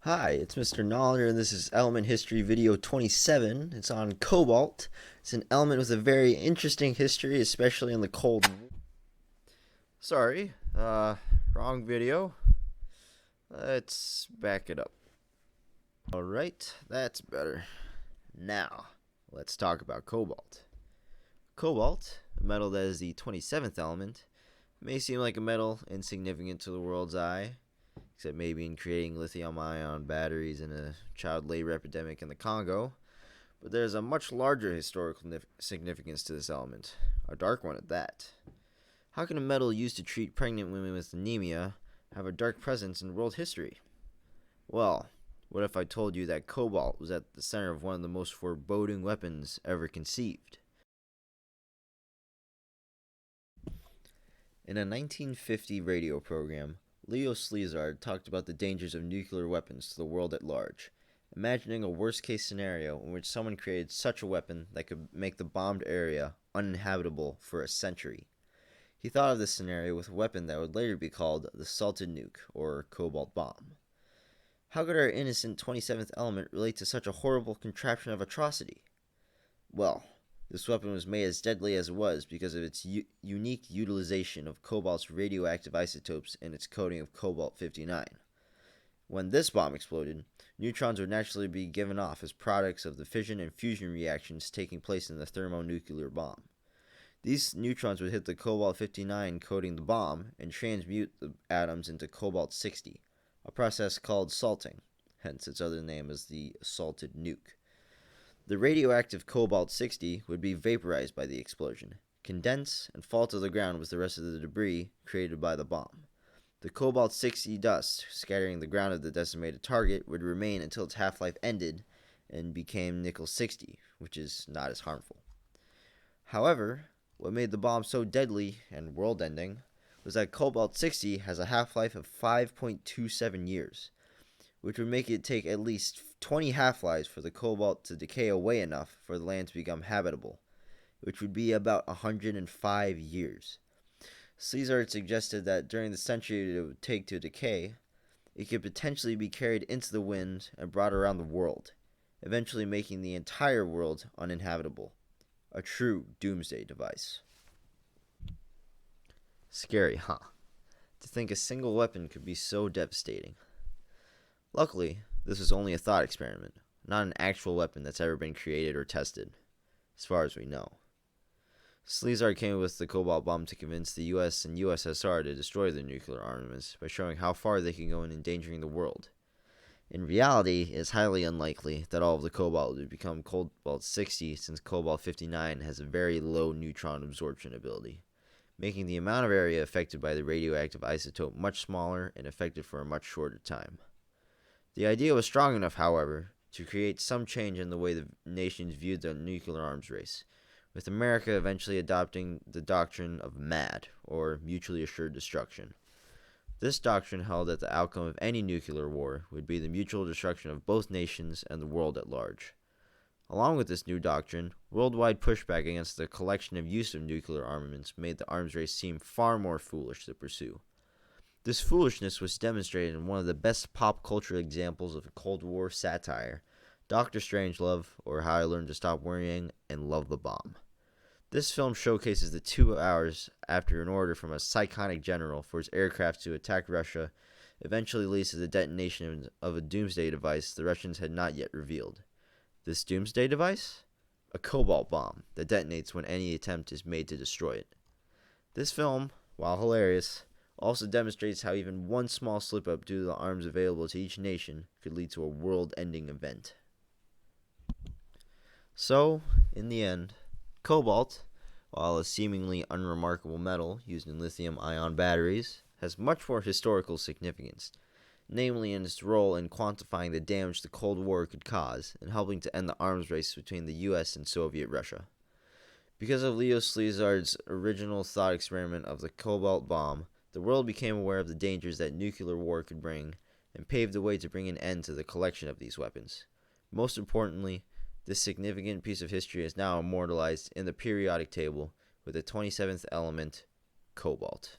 Hi, it's Mr. Nollinger, and this is Element History Video 27. It's on cobalt. It's an element with a very interesting history, especially in the Cold War. Sorry, wrong video. Let's back it up. Alright, that's better. Now, let's talk about cobalt. Cobalt, a metal that is the 27th element, may seem like a metal insignificant to the world's eye, except maybe in creating lithium-ion batteries in a child labor epidemic in the Congo. But there's a much larger historical significance to this element, a dark one at that. How can a metal used to treat pregnant women with anemia have a dark presence in world history? Well, what if I told you that cobalt was at the center of one of the most foreboding weapons ever conceived? In a 1950 radio program, Leo Slezard talked about the dangers of nuclear weapons to the world at large, imagining a worst-case scenario in which someone created such a weapon that could make the bombed area uninhabitable for a century. He thought of this scenario with a weapon that would later be called the salted nuke, or cobalt bomb. How could our innocent 27th element relate to such a horrible contraption of atrocity? Well, this weapon was made as deadly as it was because of its unique utilization of cobalt's radioactive isotopes in its coating of cobalt-59. When this bomb exploded, neutrons would naturally be given off as products of the fission and fusion reactions taking place in the thermonuclear bomb. These neutrons would hit the cobalt-59 coating the bomb and transmute the atoms into cobalt-60, a process called salting, hence its other name as the salted nuke. The radioactive cobalt-60 would be vaporized by the explosion, condense, and fall to the ground with the rest of the debris created by the bomb. The cobalt-60 dust, scattering the ground of the decimated target, would remain until its half-life ended and became nickel-60, which is not as harmful. However, what made the bomb so deadly and world-ending was that cobalt-60 has a half-life of 5.27 years, which would make it take at least 20 half-lives for the cobalt to decay away enough for the land to become habitable, which would be about 105 years. Slezard suggested that during the century it would take to decay, it could potentially be carried into the wind and brought around the world, eventually making the entire world uninhabitable. A true doomsday device. Scary, huh? To think a single weapon could be so devastating. Luckily, this was only a thought experiment, not an actual weapon that's ever been created or tested, as far as we know. Slezard came up with the cobalt bomb to convince the US and USSR to destroy their nuclear armaments by showing how far they can go in endangering the world. In reality, it is highly unlikely that all of the cobalt would become cobalt-60 since cobalt-59 has a very low neutron absorption ability, making the amount of area affected by the radioactive isotope much smaller and affected for a much shorter time. The idea was strong enough, however, to create some change in the way the nations viewed the nuclear arms race, with America eventually adopting the doctrine of MAD, or Mutually Assured Destruction. This doctrine held that the outcome of any nuclear war would be the mutual destruction of both nations and the world at large. Along with this new doctrine, worldwide pushback against the collection and use of nuclear armaments made the arms race seem far more foolish to pursue. This foolishness was demonstrated in one of the best pop culture examples of Cold War satire, Dr. Strangelove, or How I Learned to Stop Worrying and Love the Bomb. This film showcases the 2 hours after an order from a psychotic general for his aircraft to attack Russia eventually leads to the detonation of a doomsday device the Russians had not yet revealed. This doomsday device? A cobalt bomb that detonates when any attempt is made to destroy it. This film, while hilarious, also demonstrates how even one small slip-up due to the arms available to each nation could lead to a world-ending event. So, in the end, cobalt, while a seemingly unremarkable metal used in lithium-ion batteries, has much more historical significance, namely in its role in quantifying the damage the Cold War could cause and helping to end the arms race between the US and Soviet Russia. Because of Leo Slezard's original thought experiment of the cobalt bomb, the world became aware of the dangers that nuclear war could bring and paved the way to bring an end to the collection of these weapons. Most importantly, this significant piece of history is now immortalized in the periodic table with the 27th element, cobalt.